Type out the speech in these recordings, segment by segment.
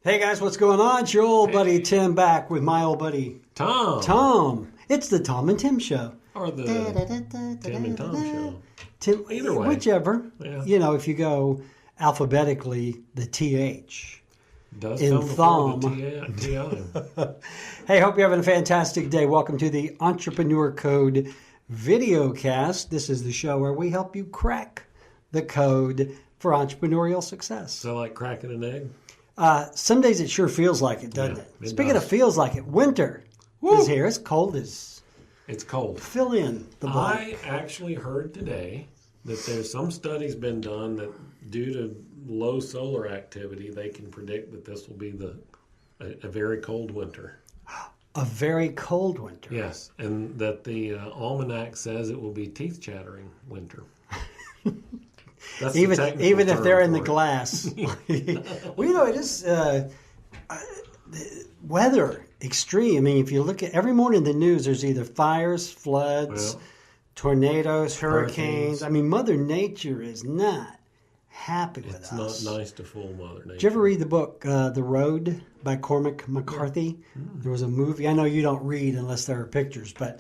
Hey guys, what's going on? It's your old buddy Tim back with my old buddy Thom. It's the Thom and Tim Show. Or the Tim and Thom Show. Tim, either way. Whichever. Yeah. You know, if you go alphabetically, the TH. Does in come Thom. before the TI. Hey, hope you're having a fantastic day. Welcome to the Entrepreneur Code video cast. This is the show where we help you crack the code for entrepreneurial success. So like cracking an egg? Some days it sure feels like it, doesn't it? Speaking of feels like it, winter is here. It's cold as... It's cold. Fill in the blank. I actually heard today that there's some studies been done that due to low solar activity, they can predict that this will be a very cold winter. A very cold winter. Yes, and that the almanac says it will be teeth-chattering winter. That's even if they're in the it. glass. Well, you know, it is weather extreme. I mean, if you look at every morning in the news, there's either fires, floods, tornadoes, hurricanes. I mean, Mother Nature is not happy with us. It's not nice to fool Mother Nature. Did you ever read the book The Road by Cormac McCarthy? There was a movie. I know you don't read unless there are pictures, but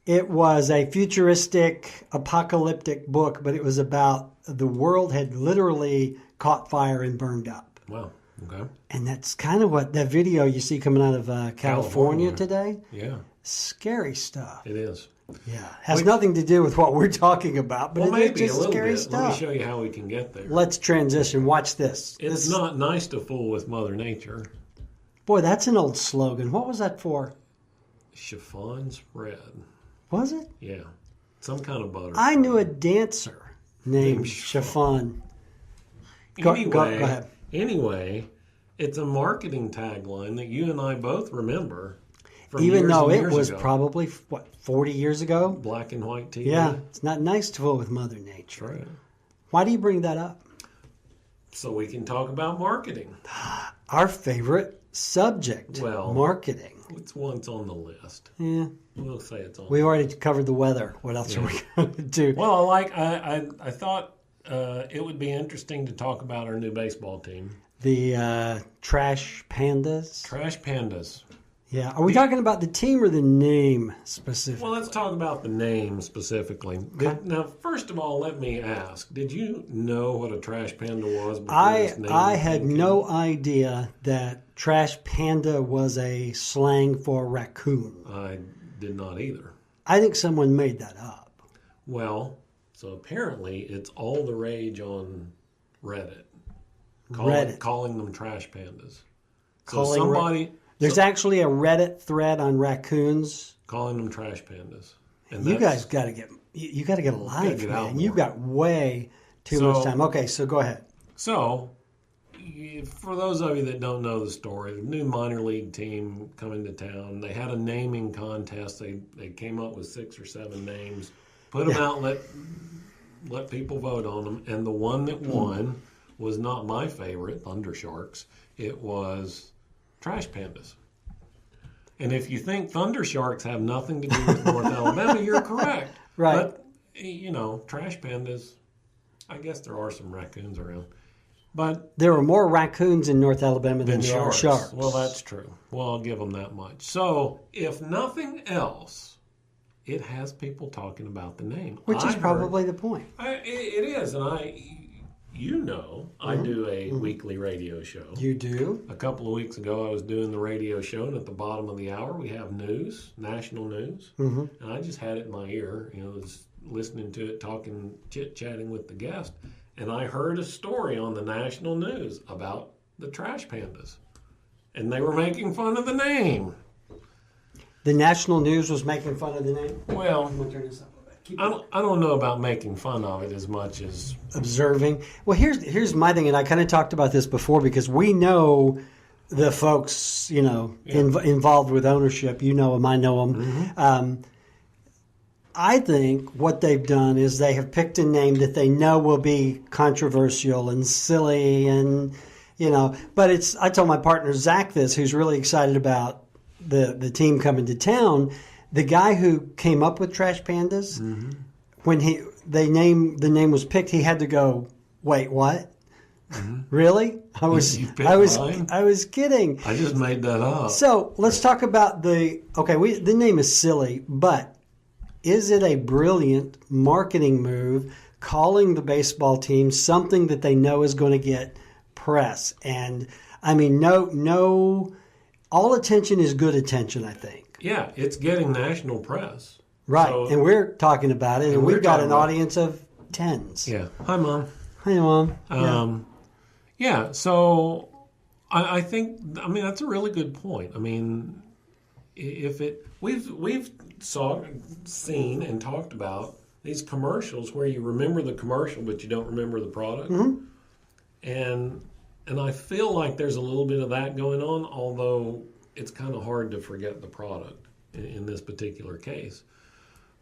it was a futuristic, apocalyptic book, but it was about the world had literally caught fire and burned up. Wow. Okay. And that's kind of what that video you see coming out of California today. Yeah. Scary stuff. It is. Yeah. Has nothing to do with what we're talking about, but maybe it's just a little scary bit. stuff. Let me show you how we can get there. Let's transition. Watch this. It's not nice to fool with Mother Nature. Boy, that's an old slogan. What was that for? Chiffon spread. Was it? Yeah. Some kind of butter. I knew a dancer named Chiffon. Go ahead. Anyway, it's a marketing tagline that you and I both remember. Even though it was probably, 40 years ago? Black and white TV. Yeah, it's not nice to fool with Mother Nature. Right. Why do you bring that up? So we can talk about marketing. Our favorite subject, marketing. It's once on the list. Yeah. We'll say it's on. We've already covered the weather. What else are we going to do? Well, I thought it would be interesting to talk about our new baseball team. The Trash Pandas. Trash Pandas. Yeah. Are we talking about the team or the name specifically? Well, let's talk about the name specifically. Okay. Now, first of all, let me ask, did you know what a trash panda was before this name? I had no idea that Trash Panda was a slang for raccoon. I did not either. I think someone made that up. Well, so apparently it's all the rage on Reddit. Calling them trash pandas. So there's actually a Reddit thread on raccoons. Calling them trash pandas. And you guys got to get a life, man. You've got way too much time. Okay, so go ahead. So, for those of you that don't know the story, the new minor league team coming to town, they had a naming contest. They came up with 6 or 7 names, put them out, let people vote on them, and the one that won was not my favorite, Thunder Sharks. It was Trash Pandas. And if you think Thunder Sharks have nothing to do with North Alabama, you're correct. Right. But, Trash Pandas, I guess there are some raccoons around. But there are more raccoons in North Alabama than there are sharks. Well, that's true. Well, I'll give them that much. So, if nothing else, it has people talking about the name. Which is probably the point. It is. And I do a weekly radio show. You do? A couple of weeks ago, I was doing the radio show, and at the bottom of the hour, we have news, national news. Mm-hmm. And I just had it in my ear, was listening to it, talking, chit-chatting with the guest. And I heard a story on the national news about the Trash Pandas. And they were making fun of the name. The national news was making fun of the name? Well, I'm going to turn this up. I don't know about making fun of it as much as observing. Well, here's my thing, and I kind of talked about this before because we know the folks, involved with ownership. You know them, I know them. Mm-hmm. I think what they've done is they have picked a name that they know will be controversial and silly, and But I told my partner Zach this, who's really excited about the team coming to town. The guy who came up with Trash Pandas, when the name was picked, he had to go, wait, what? Really? I was kidding. I just made that up. So let's talk about the name is silly, but is it a brilliant marketing move calling the baseball team something that they know is going to get press? And I mean, no, all attention is good attention, I think. Yeah, it's getting national press. Right, So, and we're talking about it, and we've got an audience of tens. Yeah. Hi, Mom. Hi, Mom. Yeah, so I think, I mean, that's a really good point. I mean, we've seen and talked about these commercials where you remember the commercial, but you don't remember the product. Mm-hmm. And I feel like there's a little bit of that going on, although it's kind of hard to forget the product in this particular case.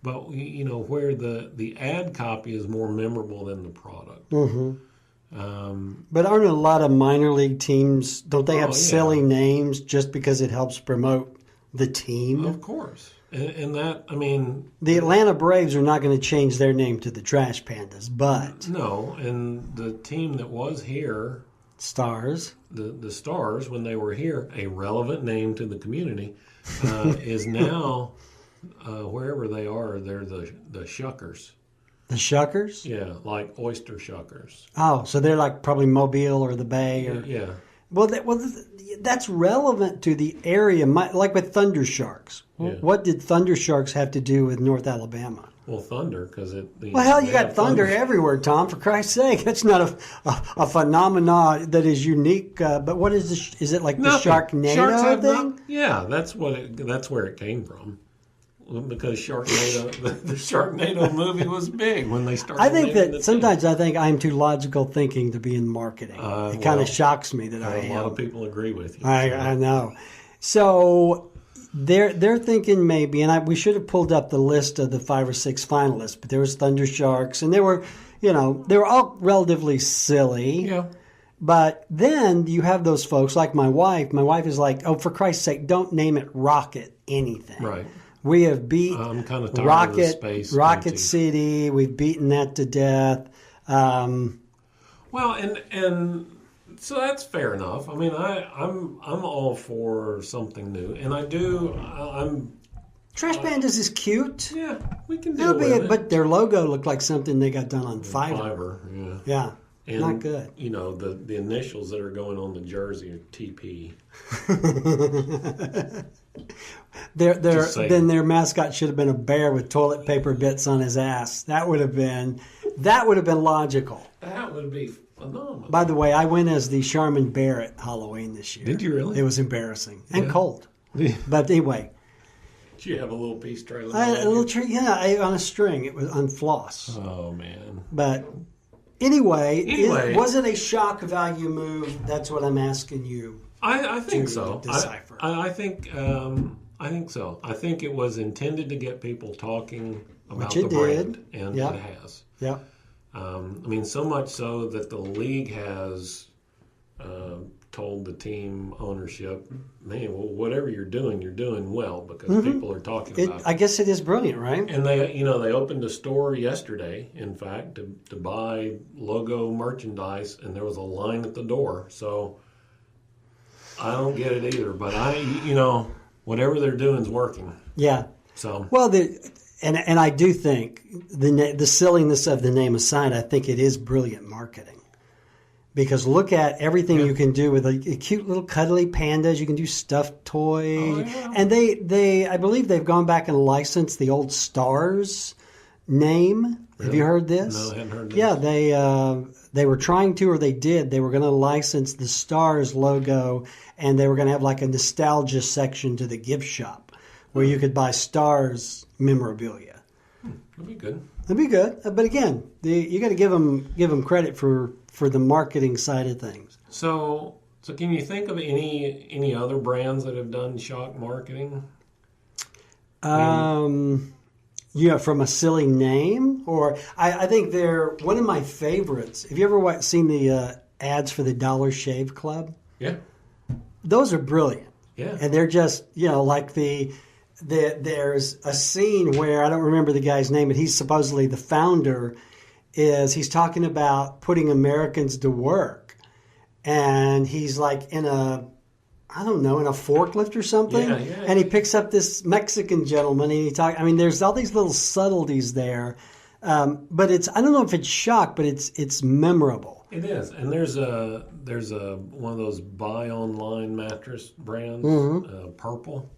But, you know, where the ad copy is more memorable than the product. Mm-hmm. But aren't a lot of minor league teams, don't they have silly names just because it helps promote the team? Of course. And that, I mean... The Atlanta Braves are not going to change their name to the Trash Pandas, but... No, and the team that was here... Stars. The Stars, when they were here, a relevant name to the community, is now... wherever they are, they're the Shuckers. The Shuckers? Yeah, like oyster shuckers. Oh, so they're like probably Mobile or the Bay? Or... Yeah. Well, that's relevant to the area, like with Thunder Sharks. Yeah. What did Thunder Sharks have to do with North Alabama? Well, Thunder, because it... Well, hell, you got thunder everywhere, Tom, for Christ's sake. That's not a phenomenon that is unique. But what is this? Is it like Nothing. The Sharknado thing? Yeah, that's where it came from. Because Sharknado, the Sharknado movie was big when they started. I think that sometimes I think I'm too logical thinking to be in marketing. It kind of shocks me that I am. A lot of people agree with you. I know. So they're thinking maybe, and we should have pulled up the list of the 5 or 6 finalists, but there was Thunder Sharks, and they were all relatively silly. Yeah. But then you have those folks like my wife. My wife is like, oh, for Christ's sake, don't name it Rocket anything. Right. We have beat I'm kind of tired of the space Rocket City. We've beaten that to death. Well, and so that's fair enough. I mean, I'm all for something new, and I'm. Trash Pandas is cute. Yeah, we can do it. But their logo looked like something they got done on Fiverr. Yeah. Yeah. And, not good. You know, the initials that are going on the jersey are TP. Then their mascot should have been a bear with toilet paper bits on his ass. That would have been logical. That would be phenomenal. By the way, I went as the Charmin Bear at Halloween this year. Did you really? It was embarrassing and cold. But anyway. Did you have a little piece trailing? A little tree, yeah, on a string. It was on floss. Oh man. But anyway, was it a shock value move? That's what I'm asking you. I think so. Decipher. I think so. I think it was intended to get people talking about the brand, and it has. Yeah. I mean, so much so that the league has told the team ownership, man, well, whatever you're doing well because people are talking about it. I guess it is brilliant, right? And they opened a store yesterday, in fact, to buy logo merchandise, and there was a line at the door. So I don't get it either, but whatever they're doing is working. Yeah. So well, and I do think the silliness of the name aside, I think it is brilliant marketing. Because look at everything you can do with a cute little cuddly pandas. You can do stuffed toys. And I believe they've gone back and licensed the old Stars name. Really? Have you heard this? No, I hadn't heard this. Yeah, they were trying to, or they did. They were going to license the Stars logo, and they were going to have like a nostalgia section to the gift shop where you could buy Stars memorabilia. That'd be good. That'd be good. But again, you got to give them credit for the marketing side of things. So can you think of any other brands that have done shock marketing? From a silly name, or I think they're one of my favorites. Have you ever seen the ads for the Dollar Shave Club? Yeah, those are brilliant. Yeah, and they're just like there's a scene where I don't remember the guy's name, but he's supposedly the founder. He's talking about putting Americans to work, and he's like in a forklift or something, and he picks up this Mexican gentleman, and there's all these little subtleties there, but I don't know if it's shock, but it's memorable. It is, and there's a one of those buy online mattress brands, purple,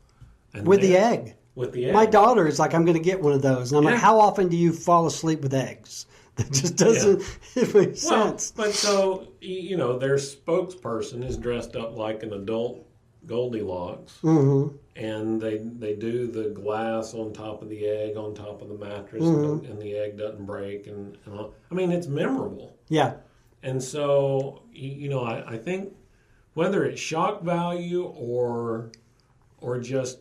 and with the egg. With the egg. My daughter is like, I'm going to get one of those, and I'm like, how often do you fall asleep with eggs? That just doesn't make sense. But so, their spokesperson is dressed up like an adult Goldilocks, and they do the glass on top of the egg, on top of the mattress, and the egg doesn't break. And it's memorable. Yeah. And so, I think whether it's shock value or just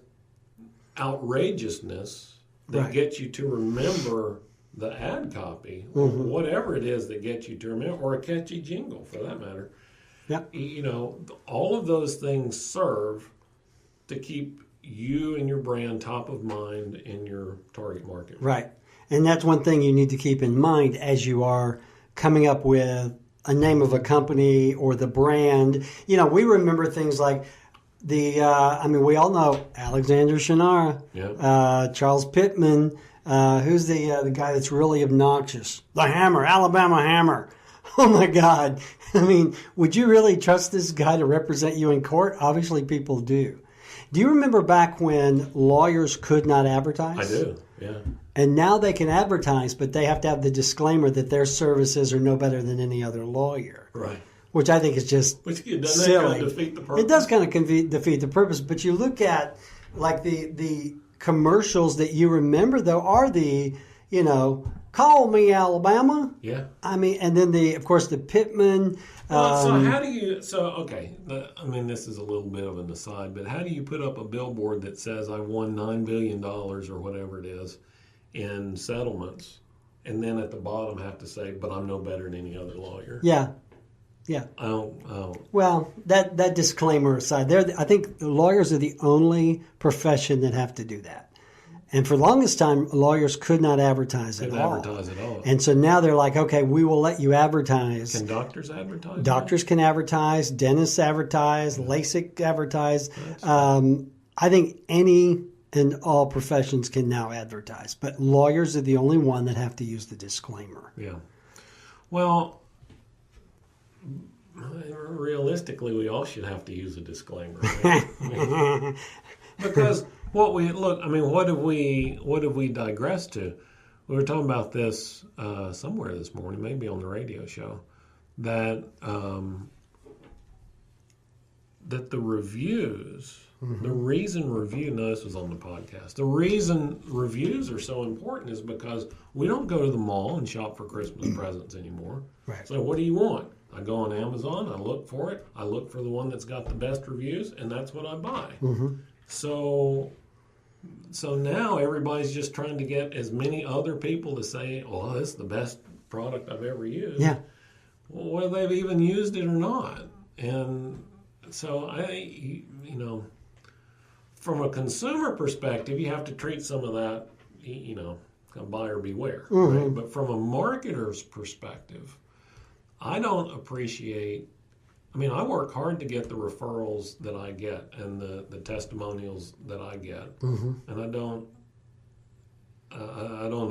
outrageousness that gets you to remember the ad copy, or whatever it is that gets you to remember, or a catchy jingle for that matter. Yeah. All of those things serve to keep you and your brand top of mind in your target market. Right. And that's one thing you need to keep in mind as you are coming up with a name of a company or the brand. We remember things like we all know Alexander Shannara, Charles Pittman. Who's the guy that's really obnoxious? The Hammer, Alabama Hammer. Oh my God. Would you really trust this guy to represent you in court? Obviously people do. Do you remember back when lawyers could not advertise? I do, yeah. And now they can advertise, but they have to have the disclaimer that their services are no better than any other lawyer. Right. Which I think is just silly. Doesn't that kind of defeat the purpose? It does kind of defeat the purpose, but you look at like the commercials that you remember, though, are the, call me Alabama. Yeah. And then of course, the Pittman. This is a little bit of an aside, but how do you put up a billboard that says I won $9 billion or whatever it is in settlements, and then at the bottom have to say, but I'm no better than any other lawyer? Yeah. Yeah. I don't. Well, that disclaimer aside, I think lawyers are the only profession that have to do that. And for the longest time, lawyers could not advertise at all. And so now they're like, okay, we will let you advertise. Can doctors advertise? Doctors can advertise. Dentists advertise. LASIK advertise. I think any and all professions can now advertise. But lawyers are the only one that have to use the disclaimer. Yeah. Well, realistically, we all should have to use a disclaimer, right? Because what have we digressed to? We were talking about this somewhere this morning, maybe on the radio show, that the reviews, the reason this was on the podcast, the reason reviews are so important is because we don't go to the mall and shop for Christmas presents anymore. Right. So what do you want? I go on Amazon, I look for it, I look for the one that's got the best reviews, and that's what I buy. So now everybody's just trying to get as many other people to say, "Oh, this is the best product I've ever used." Yeah. Well, whether they've even used it or not. And so from a consumer perspective, you have to treat some of that, buyer beware. Right? But from a marketer's perspective, I don't appreciate. I work hard to get the referrals that I get and the testimonials that I get, and I don't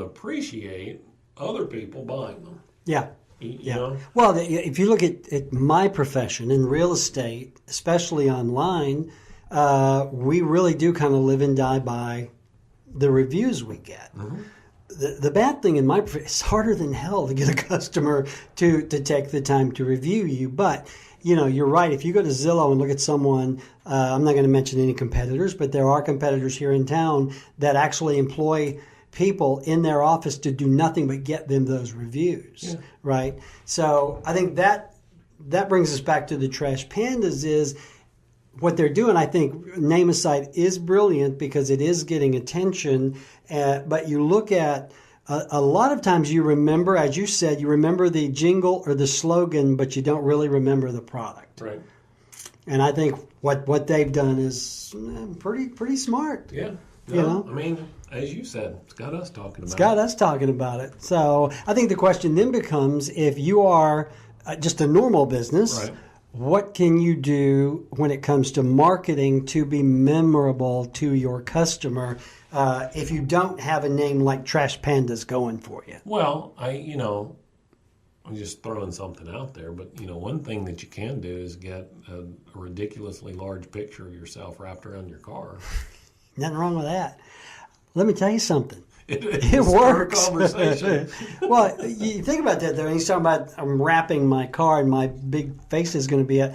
appreciate other people buying them. Yeah. You know? Well, if you look at my profession in real estate, especially online, we really do kind of live and die by the reviews we get. The bad thing in my profession, it's harder than hell to get a customer to take the time to review you, but you're right. If you go to Zillow and look at someone, I'm not going to mention any competitors, but there are competitors here in town that actually employ people in their office to do nothing but get them those reviews, right? So I think that brings us back to the Trash Pandas is what they're doing. I think Name a Site is brilliant because it is getting attention, but you look at a lot of times you remember, as you said, you remember the jingle or the slogan, but you don't really remember the product. Right. And I think what they've done is pretty smart. Yeah. As you said, it's got us talking about it. It's got us talking about it. So I think the question then becomes, if you are just a normal business, what can you do when it comes to marketing to be memorable to your customer if you don't have a name like Trash Pandas going for you? Well, I'm just throwing something out there, but one thing that you can do is get a ridiculously large picture of yourself wrapped around your car. Nothing wrong with that. Let me tell you something. It works. Conversation. Well, you think about that though. He's talking about I'm wrapping my car, and my big face is going to be a.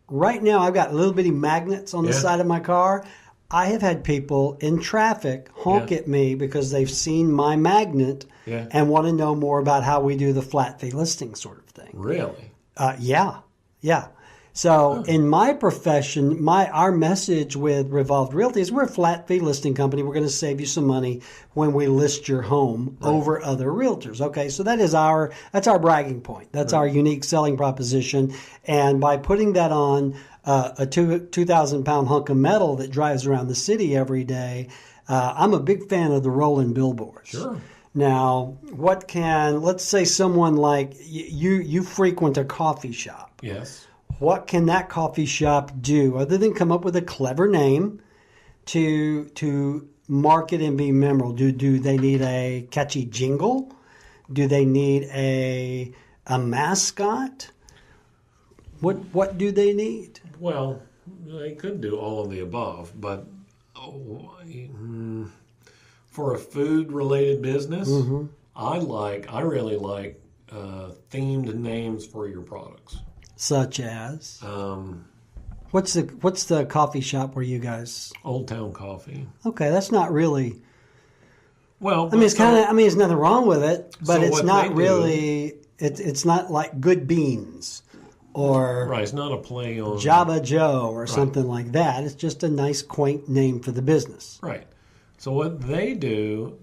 Right now, I've got little bitty magnets on the side of my car. I have had people in traffic honk at me because they've seen my magnet and want to know more about how we do the flat fee listing sort of thing. Really? Yeah. So in my profession, our message with Revolved Realty is we're a flat fee listing company. We're going to save you some money when we list your home over other realtors. Okay, so that's our bragging point. That's our unique selling proposition. And by putting that on a 2,000-pound hunk of metal that drives around the city every day, I'm a big fan of the rolling billboards. Sure. Now, let's say someone like you frequent a coffee shop. Yes. What can that coffee shop do other than come up with a clever name to market and be memorable? Do they need a catchy jingle? Do they need a mascot? What do they need? Well, they could do all of the above, but for a food-related business, I really like themed names for your products. Such as? What's the coffee shop where you guys? Old Town Coffee. Okay, that's not really. Well, I mean, there's nothing wrong with it, but So it's what not they really. It's not like Good Beans or right. It's not a play on Jabba Joe or something like that. It's just a nice, quaint name for the business. Right. So what they do,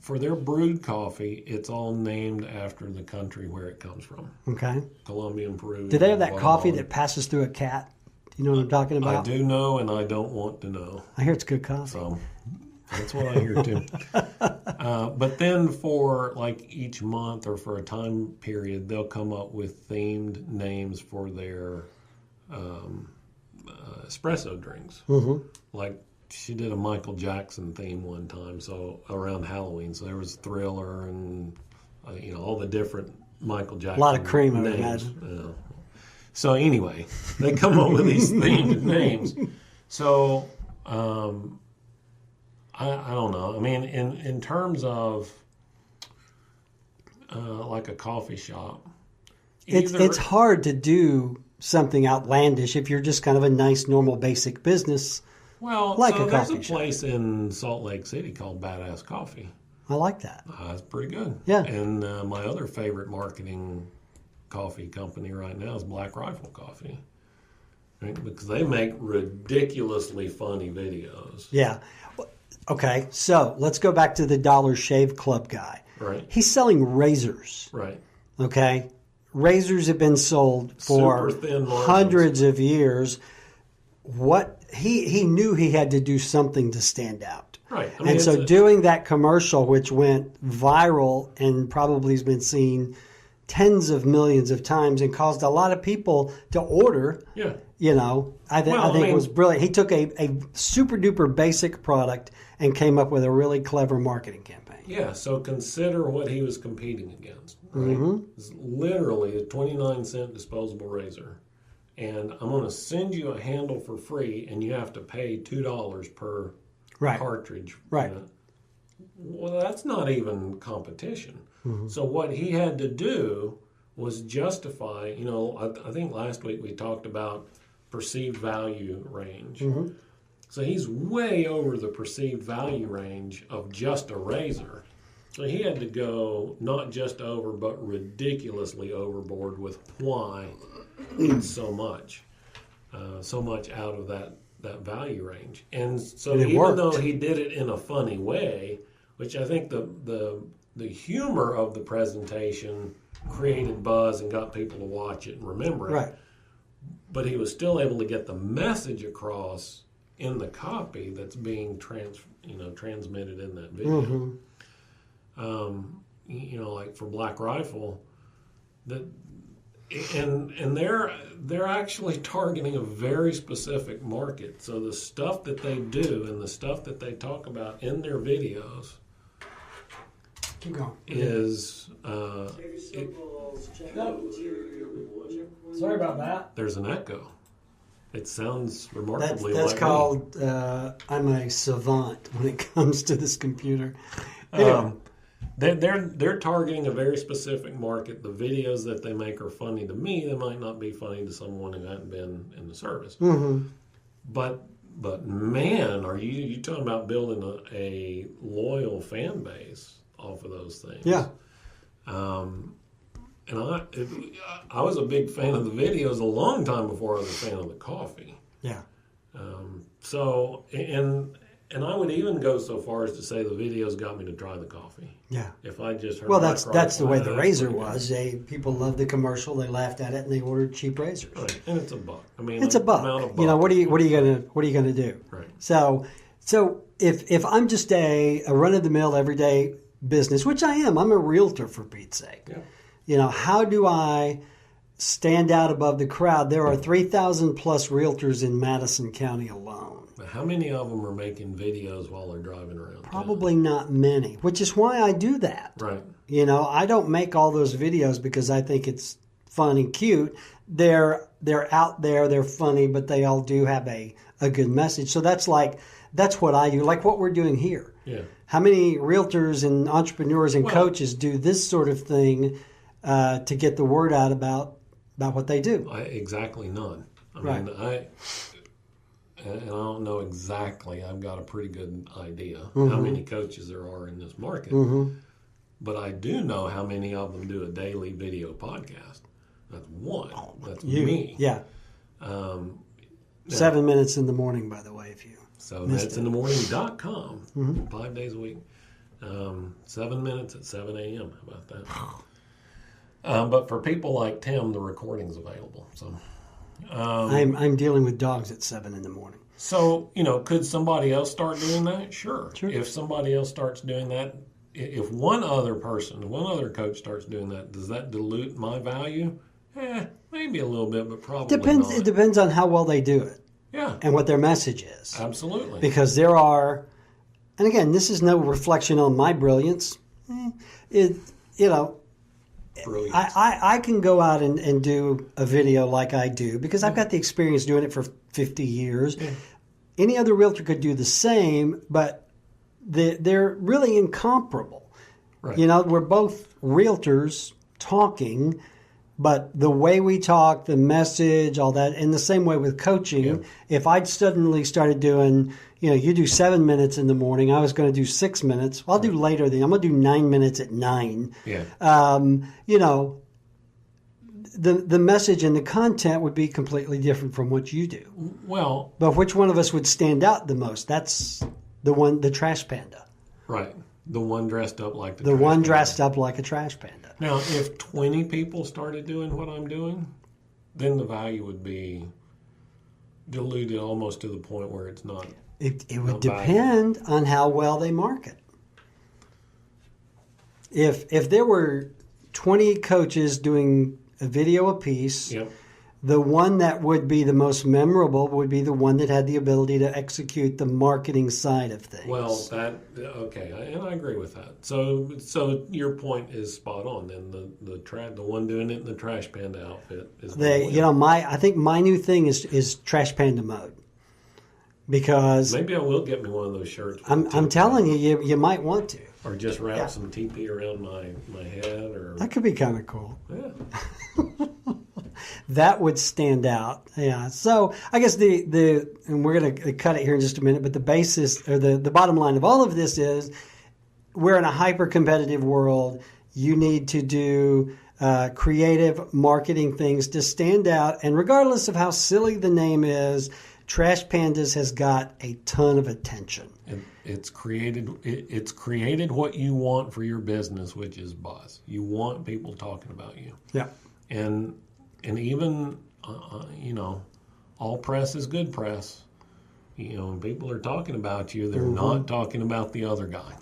for their brewed coffee, it's all named after the country where it comes from. Okay. Colombian, Peru. Do they have that coffee that passes through a cat? Do you know what I'm talking about? I do know, and I don't want to know. I hear it's good coffee. So that's what I hear too. But then for like each month or for a time period, they'll come up with themed names for their espresso drinks. Mm-hmm. Like she did a Michael Jackson theme one time, so around Halloween. So there was Thriller and all the different Michael Jackson. A lot of cream, names. I imagine. So anyway, they come up with these themed names. So I don't know. I mean, in terms of like a coffee shop, it's hard to do something outlandish if you're just kind of a nice, normal, basic business. Well, like so a there's coffee a place in Salt Lake City called Badass Coffee. I like that. It's pretty good. Yeah. And my other favorite marketing coffee company right now is Black Rifle Coffee. Right? Because they make ridiculously funny videos. Yeah. Okay, so let's go back to the Dollar Shave Club guy. Right. He's selling razors. Right. Okay? Razors have been sold for Super thin margins. hundreds of years. What he knew he had to do something to stand out. Right. I mean, and so doing that commercial, which went viral and probably has been seen tens of millions of times and caused a lot of people to order. Yeah. I think it was brilliant. He took a super duper basic product and came up with a really clever marketing campaign. Yeah, so consider what he was competing against. Right? Mm-hmm. It's literally a 29-cent disposable razor. And I'm going to send you a handle for free, and you have to pay $2 per cartridge. Right. Well, that's not even competition. Mm-hmm. So what he had to do was justify, I think last week we talked about perceived value range. Mm-hmm. So he's way over the perceived value range of just a razor. So he had to go not just over, but ridiculously overboard with why it's so much out of that value range. And so even though he did it in a funny way, which I think the humor of the presentation created buzz and got people to watch it and remember it. Right. But he was still able to get the message across in the copy that's being transmitted in that video. Mm-hmm. Like for Black Rifle, And they're actually targeting a very specific market. So the stuff that they do and the stuff that they talk about in their videos Keep going. is Sorry about that. there's an echo. It sounds remarkably That's like called I'm a savant when it comes to this computer. They're targeting a very specific market. The videos that they make are funny to me. They might not be funny to someone who hadn't been in the service. Mm-hmm. But man, are you talking about building a loyal fan base off of those things? Yeah. And I was a big fan of the videos a long time before I was a fan of the coffee. Yeah. So and I would even go so far as to say the videos got me to try the coffee. Yeah. If I just heard Well, that's the way the razor was. People loved the commercial. They laughed at it and they ordered cheap razors. Right. And it's $1. I mean, It's $1. You know, what are you gonna do? Right. So if I'm just a run of the mill everyday business, which I am, I'm a realtor for Pete's sake. Yeah. You know, how do I stand out above the crowd? There are 3,000 plus realtors in Madison County alone. But how many of them are making videos while they're driving around? Probably not many, which is why I do that. Right. You know, I don't make all those videos because I think it's fun and cute. They're out there, they're funny, but they all do have a good message. So that's what I do, like what we're doing here. Yeah. How many realtors and entrepreneurs and coaches do this sort of thing to get the word out about what they do? Exactly none. I Right. mean, and I don't know exactly. I've got a pretty good idea Mm-hmm. how many coaches there are in this market. Mm-hmm. But I do know how many of them do a daily video podcast. That's one. That's me. Yeah. 7 minutes in the morning, by the way, if you. So minutesinthe.morning.com, 5 days a week. 7 minutes at 7 a.m. How about that? But for people like Tim, the recording's available. So I'm dealing with dogs at 7 in the morning. So, could somebody else start doing that? Sure. If somebody else starts doing that, if one other coach starts doing that, does that dilute my value? Maybe a little bit, but probably not. It depends on how well they do it. Yeah. And what their message is. Absolutely. Because there are, and again, this is no reflection on my brilliance. Brilliant. I can go out and do a video like I do because I've got the experience doing it for 50 years. Yeah. Any other realtor could do the same, but they're really incomparable. Right. We're both realtors talking, but the way we talk, the message, all that, and the same way with coaching, if I'd suddenly started doing, you do 7 minutes in the morning, I was going to do 6 minutes. Well, I'll do later I'm going to do 9 minutes at 9. Yeah. The message and the content would be completely different from what you do. Well, but which one of us would stand out the most? That's the Trash Panda. Right. The one dressed up like dressed up like a trash panda. Now, if 20 people started doing what I'm doing, then the value would be diluted almost to the point where it's not. It would depend on how well they market. If there were 20 coaches doing a video apiece, the one that would be the most memorable would be the one that had the ability to execute the marketing side of things. Well, and I agree with that. So your point is spot on. Then the one doing it in the Trash Panda outfit is I think my new thing is Trash Panda mode. Because maybe I will get me one of those shirts. I'm telling you might want to. Or just wrap some TP around my head, or that could be kind of cool. Yeah. That would stand out. Yeah. So I guess and we're going to cut it here in just a minute, but the basis or the bottom line of all of this is we're in a hyper competitive world. You need to do creative marketing things to stand out. And regardless of how silly the name is, Trash Pandas has got a ton of attention. It's created what you want for your business, which is buzz. You want people talking about you. Yeah. And even all press is good press. When people are talking about you, they're not talking about the other guy.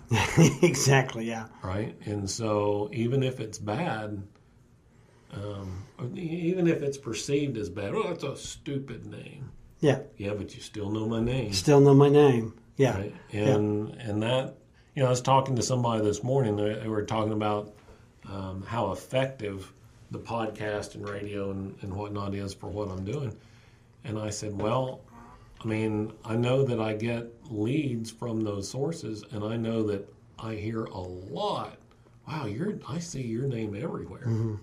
Exactly. Yeah. Right. And so even if it's bad, Even if it's perceived as bad, oh, it's a stupid name. Yeah. Yeah, but you still know my name. Still know my name. Yeah. Right? And that, I was talking to somebody this morning. They were talking about how effective the podcast and radio and whatnot is for what I'm doing. And I said, well, I mean, I know that I get leads from those sources, and I know that I hear a lot. Wow, I see your name everywhere. Mm-hmm.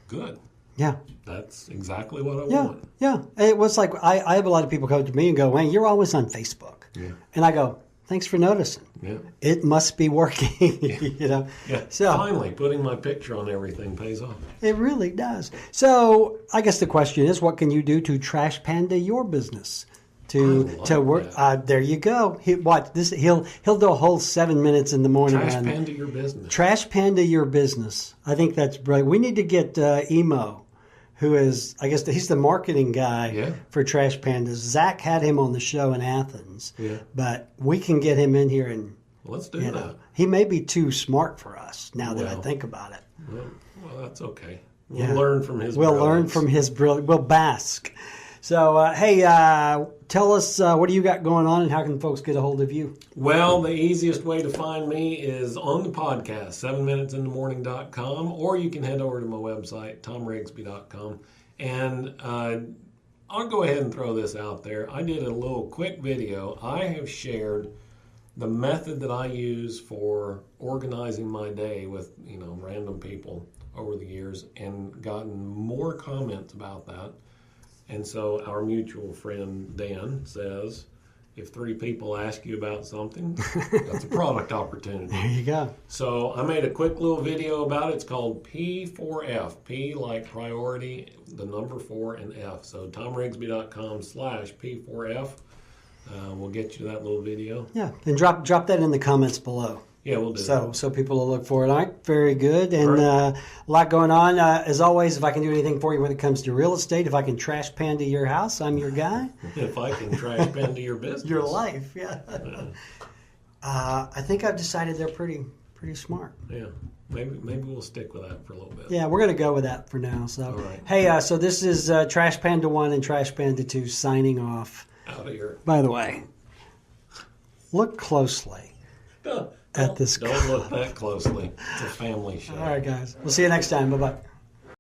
Good. Yeah. That's exactly what I want. Yeah. It was like, I have a lot of people come to me and go, Wayne, you're always on Facebook. Yeah. And I go, thanks for noticing. Yeah. It must be working, Yeah. So finally, putting my picture on everything pays off. It really does. So I guess the question is, what can you do to Trash Panda your business? To work. There you go. He'll do a whole 7 minutes in the morning. Trash Panda your business. Trash Panda your business. I think that's brilliant. We need to get Emo, who is, I guess, he's the marketing guy for Trash Pandas. Zach had him on the show in Athens. Yeah. But we can get him in here and let's do that. He may be too smart for us now that I think about it. Well, that's okay. We'll learn from his. We'll learn from his brilliance. We'll bask. So, hey, tell us what do you got going on and how can folks get a hold of you? Well, the easiest way to find me is on the podcast, 7minutesinthemorning.com, or you can head over to my website, thomrigsby.com. And I'll go ahead and throw this out there. I did a little quick video. I have shared the method that I use for organizing my day with, random people over the years and gotten more comments about that. And so our mutual friend, Dan, says, if 3 people ask you about something, that's a product opportunity. There you go. So I made a quick little video about it. It's called P4F. P like priority, the number 4 and F. So thomrigsby.com/P4F. We'll get you that little video. Yeah, and drop that in the comments below. Yeah, we'll do that. So people will look for it. All right, very good. And a lot going on. As always, if I can do anything for you when it comes to real estate, if I can Trash Panda your house, I'm your guy. If I can Trash Panda your business. Your life, yeah. I think I've decided they're pretty smart. Yeah, maybe we'll stick with that for a little bit. Yeah, we're going to go with that for now. So, all right. Hey, so this is Trash Panda 1 and Trash Panda 2 signing off. Out of here. By the way, look closely. At this. Don't look that closely. It's a family show. All right, guys. We'll see you next time. Bye-bye.